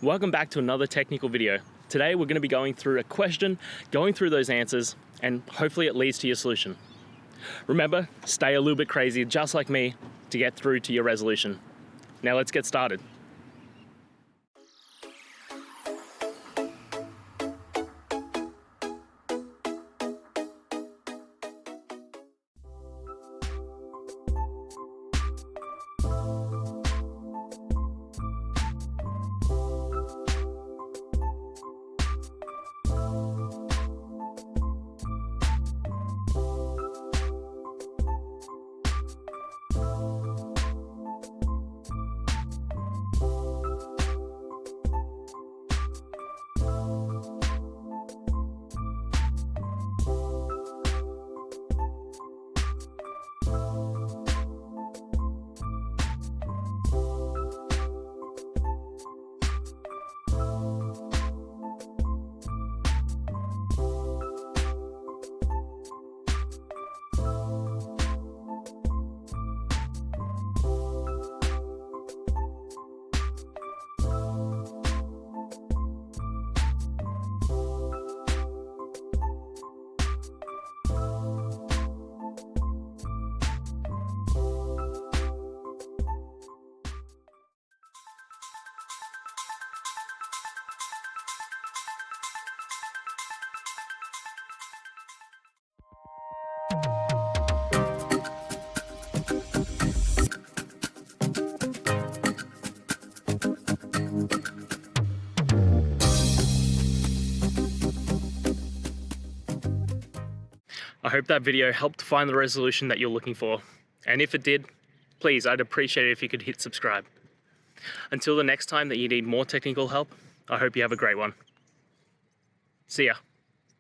Welcome back to another technical video. Today we're going to be going through a question, going through those answers, and hopefully it leads to your solution. Remember, stay a little bit crazy, just like me, to get through to your resolution. Now let's get started. I hope that video helped find the resolution that you're looking for. And if it did, please, I'd appreciate it if you could hit subscribe. Until the next time that you need more technical help, I hope you have a great one. See ya.